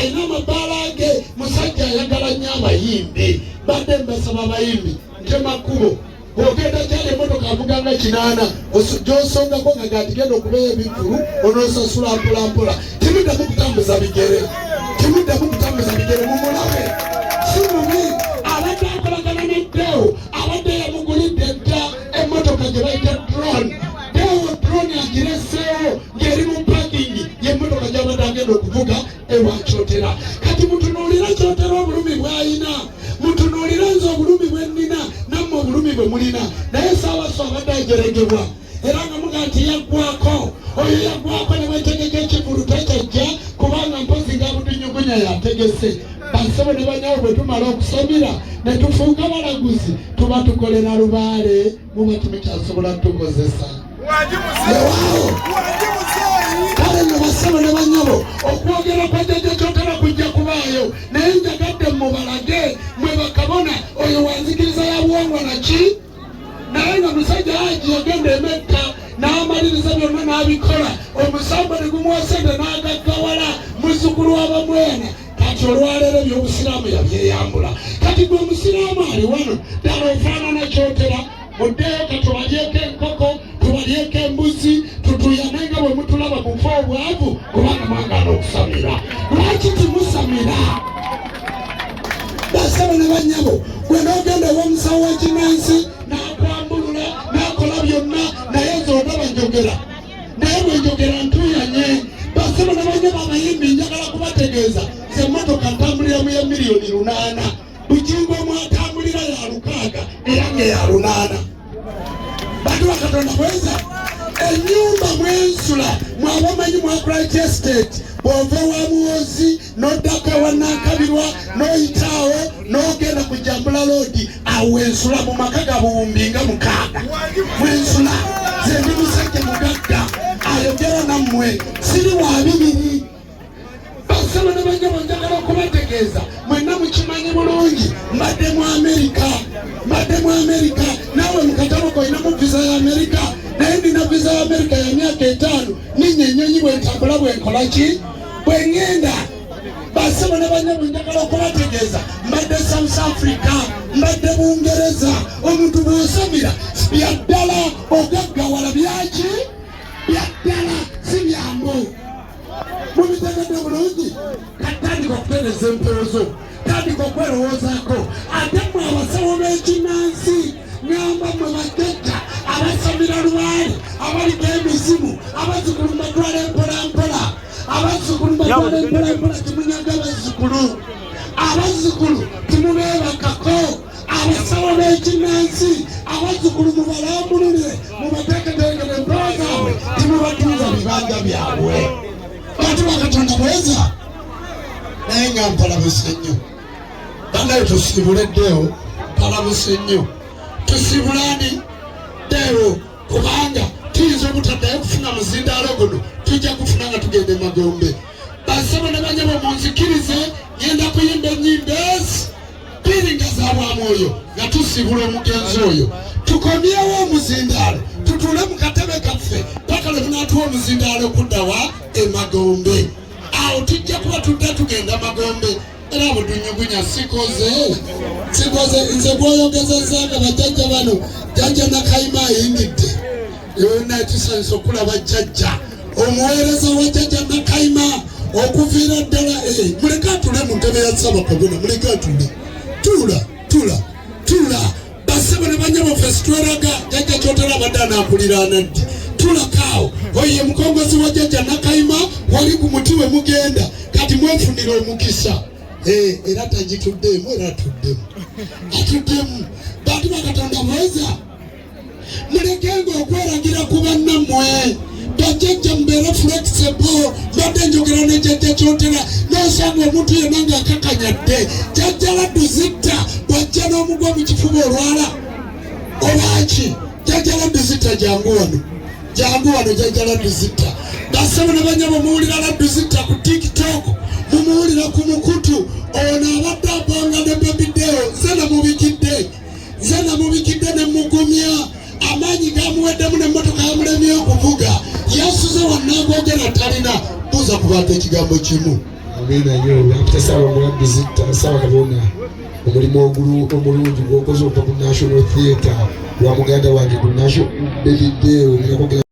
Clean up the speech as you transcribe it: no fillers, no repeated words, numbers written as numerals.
alina amabaala ge musajja ayagala nnyo abayimbi badde mbasaba abayimbi ntemakubo ogenda kyali emmotoka avuganga kinaana gyosongako nga gati genda okubeera ebivulu onoosasula mpolampola timuddamu kutambuza bigere mumulabe si mubi abadde akolagana ne Deo abadde yamugulidde dda emmotoka gye bayita drone drone agireseewo ng'eri mu pakingi y'emmotoka gy'abadde agenda okuvuga ewakyotera kati mutunuulira kyotera obulumi bw'ayina mutunuulira nze obulumi bwe nnina nammwe obulumi bwe mulina naye saawaso abadde ajeregebwa era nga muga nti yaggwako oyo yaggwako ne wetegeka ekivulu tekyajja kubanga mpozi nga budunyugunya yategese basebo ne banyawo bwe tumala okusomera ne tufuuka balaguzi tuba tukolera lubaale muba timukyasobola tukozesa yewaawo kale nno basebo ne banyabo okwogera kwa jjajja kyotera kujja kubaayo naye njagadde mubalage Waba'Kabona oyo wanzikiriza ya buwangwa naki naye nga musajja Haji yagenda emekka n'amaliriza byonna n'abikola Omusambwa ne gumuwasente n'agaggawala muzzukulu w'abamwena kati olwaleero ebyobusiraamu yabyeyambula kati gwe omusiraamu ali wano ddala ofaanana kyotera muddeyo katubalyeko enkoko tubalyeko embuzi tutuyane nga bwe mutulaba mufa obwavu kubanga mwagaana okusamira lwaki timusamira basaba ne bannyabo gwe n'ogenda ew'omusawo w'ekinnansi n'akwambulula n'akola byonna naye nze olaba njogera naye bwe njogera ntuyanye basaba ne bannyabo abayimbi njagala kubategeeza nze emmotoka ntambuliramu ya miliyoni 8 bugingo mwatambulira ya 6 era ng'eya 8 bantu bakatonda bweza ennyumba mwensula mwabamanyi mwa Christ Estate bw'ova wa Muwozi n'oddako ewa Nankabirwa n'oyitaawo n'ogenda ku Jambula Road awo ensula mu maka ga buwumbi nga 6 mwensula ze ndi musajja mugagga ayogera nammwe siri wa 2 basaba ne bannyabo njagala okubategeeza mwenna mukimanyi bulungi mbadde mu Amerika naawe mu katabo koyinamu visa ya Amerika naye ndina visa ya Amerika ya myaka 5 ninnya ennyonyi bwentambula bwenkolaki bwengenda basaba ne bannyabo njagala okubategeeza mbadde South Africa mbadde Bungereza omuntu bw'osabira byaddala ogaggawala byaki byaddala si byangu mubitegedde bulungi katandika okutereza empeezo tandika okwerowoozaako ate mmwe abasawo b'ekinnansi ngamba mmwe bajjajja abasamira lubaale abaliko emizimu abazzukulu mbatwala empolampola abazzukulu mbatwala empolampola timunyaga abazzukulu timubeebakako abasawo b'ekinnansi abazzukulu mubalambulire mubateeketeekere empewo zaabwe timubatuuza bibanja byabwe bantu bakatonda bweza naye nga mpalabuse nnyo bangayo tusiibule Deo mpalabuse nnyo tusiibulani Deo kubanga tuyinza obutaddayo kufuna muzindaalo guno tujja kufuna nga tugenda Emagombe basaba ne banyabo munzikirize ngenda kuyimba ennyimba ezi bbiri nga zaabwamu oyo nga tusiibula omugenzi oyo tukomyewo omuzindaalo tutuule mu katebe kaffe paka lwe tunaatuwa omuzindaalo kuddawa Emagombe awo tujja kuba tudda tugenda Magombe era budunyugunya sikoze nze gwoyogezezanga bajjajja bano jjajja Nakayima ayingidde yonna tusanise okulaba jjajja omuweereza wa jjajja Nakayima okuviira ddala muleke atule mu ntebe ya Saabakabona muleke atule tula basaba ne bannyabo ffe situeraga jjajja kyotera abadde anaakuliraana ddi tulakaawo oye mukongozi wa jjajja Nakayima wali ku muti we mugenda kati mwefunira omukisa era tagituddeemu era atuddemu bantu bakatonda bweza mulekenga okweragira ku bannammwe bajjajja mubeere flexible mbadde njogera ne jjajja kyotera n'osanga omuntu yenna ng'akakanyadde jjajja laddu zitta bwajja n'omugwa mu kifuba olwala olwaki jjajja laddu zitta jangu wano jjajja laddu zitta basaba ne bannyabo muwulira laddu zitta ku TikTok mumuwulira ku mukutu ono abadde abanga ne Baby Deo nze namubikidde ne mugumya amaanyi gamuweddemu n'emmotoka yamulemye okuvuga yasuze wonna agogera talina buuza kubaako ekigambo kimu amina nyo mpita Saabamulabbizi Saabakabona omulimu omulungi gwokoze okuva ku National Theatre lwa muganda wange ku National Deo